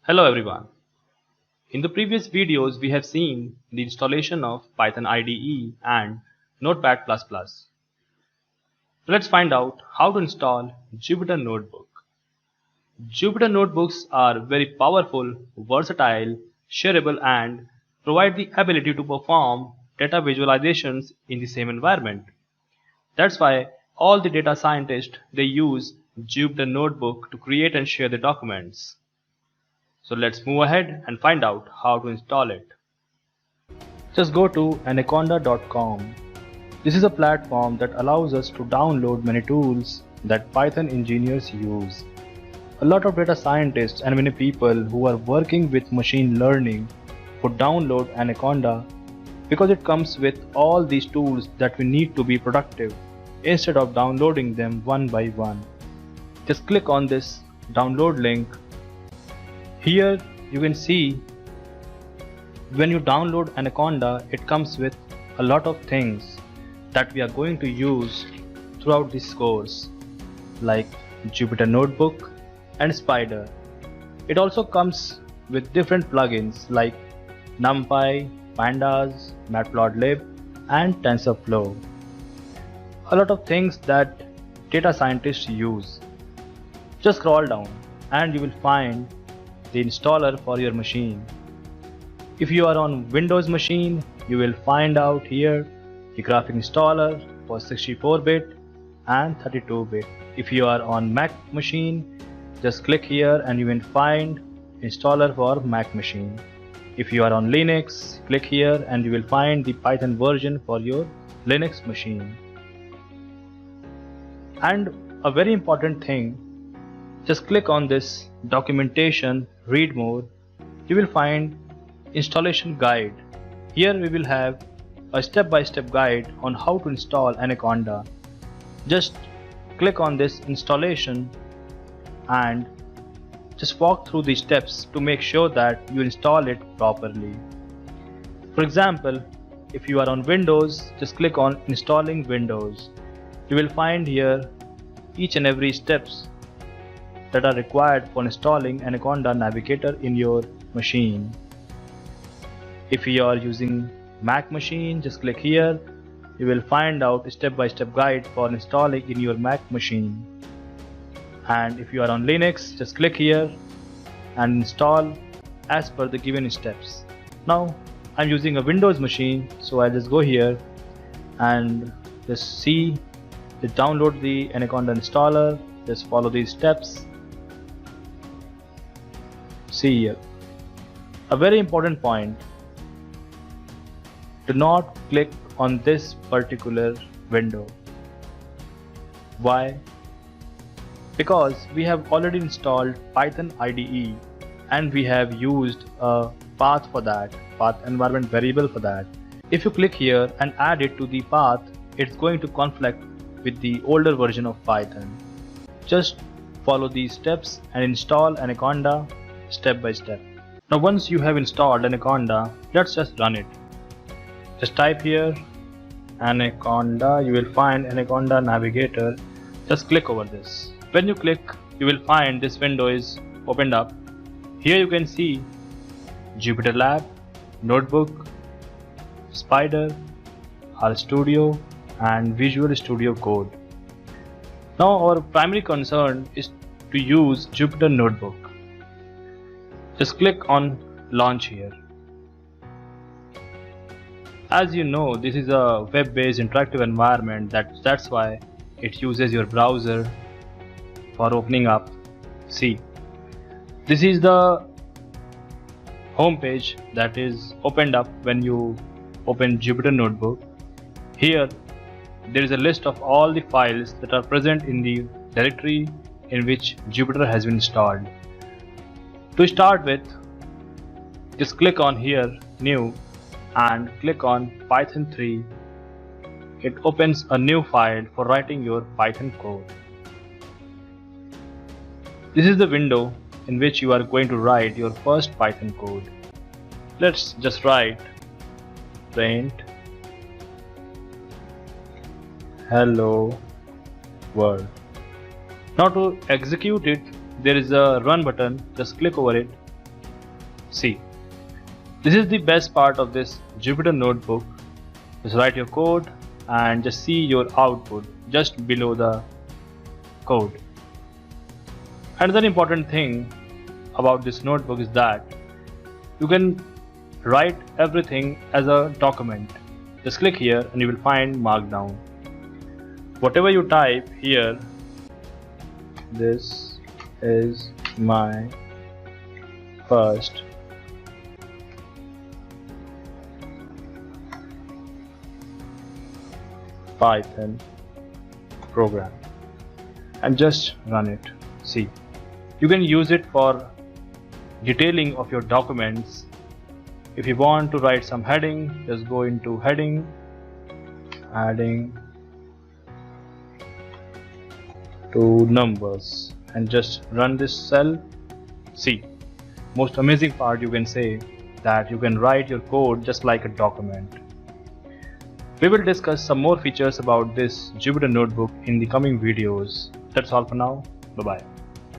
Hello everyone. In the previous videos we have seen the installation of Python IDE and Notepad++. So let's find out how to install Jupyter Notebook. Jupyter Notebooks are very powerful, versatile, shareable and provide the ability to perform data visualizations in the same environment. That's why all the data scientists they use Jupyter Notebook to create and share the documents. So let's move ahead and find out how to install it. Just go to anaconda.com. This is a platform that allows us to download many tools that Python engineers use. A lot of data scientists and many people who are working with machine learning would download Anaconda because it comes with all these tools that we need to be productive instead of downloading them one by one. Just click on this download link. Here you can see when you download Anaconda, it comes with a lot of things that we are going to use throughout this course, like Jupyter Notebook and Spider. It also comes with different plugins like NumPy, Pandas, Matplotlib and TensorFlow. A lot of things that data scientists use. Just scroll down and you will find the installer for your machine. If you are on Windows machine, you will find out here the graphic installer for 64-bit and 32-bit. If you are on Mac machine, just click here and you will find installer for Mac machine. If you are on Linux, click here and you will find the Python version for your Linux machine. And a very important thing, just click on this documentation, read more. You will find installation guide. Here we will have a step-by-step guide on how to install Anaconda. Just click on this installation and just walk through the steps to make sure that you install it properly. For example, if you are on Windows, just click on installing Windows. You will find here each and every steps that are required for installing Anaconda Navigator in your machine. If you are using Mac machine, just click here. You will find out a step-by-step guide for installing in your Mac machine. And if you are on Linux, just click here and install as per the given steps. Now I'm using a Windows machine, so I'll just go here and just download the Anaconda installer. Just follow these steps. See here, a very important point, do not click on this particular window. Why? Because we have already installed Python IDE and we have used a path for that, path environment variable for that. If you click here and add it to the path, it's going to conflict with the older version of Python. Just follow these steps and install Anaconda step by step. Now once you have installed Anaconda, let's just run it. Just type here Anaconda, you will find Anaconda Navigator. Just click over this. When you click, you will find this window is opened up. Here you can see Jupyter Lab, Notebook, Spider, RStudio and Visual Studio Code. Now our primary concern is to use Jupyter Notebook. Just click on launch here. As you know, this is a web-based interactive environment, that's why it uses your browser for opening up. See, this is the home page that is opened up when you open Jupyter Notebook. Here there is a list of all the files that are present in the directory in which Jupyter has been installed. To start with, just click on here new and click on Python 3. It opens a new file for writing your Python code. This is the window in which you are going to write your first Python code. Let's just write print hello world. Now to execute it, there is a run button. Just click over it. See, this is the best part of this Jupyter notebook. Just write your code and just see your output just below the code. Another important thing about this notebook is that you can write everything as a document. Just click here and you will find Markdown. Whatever you type here, this is my first Python program, and just run it. See, you can use it for detailing of your documents. If you want to write some heading, just go into heading, adding to numbers, and just run this cell. See, most amazing part, you can say that you can write your code just like a document. We will discuss some more features about this Jupyter notebook in the coming videos. That's all for now. Bye bye.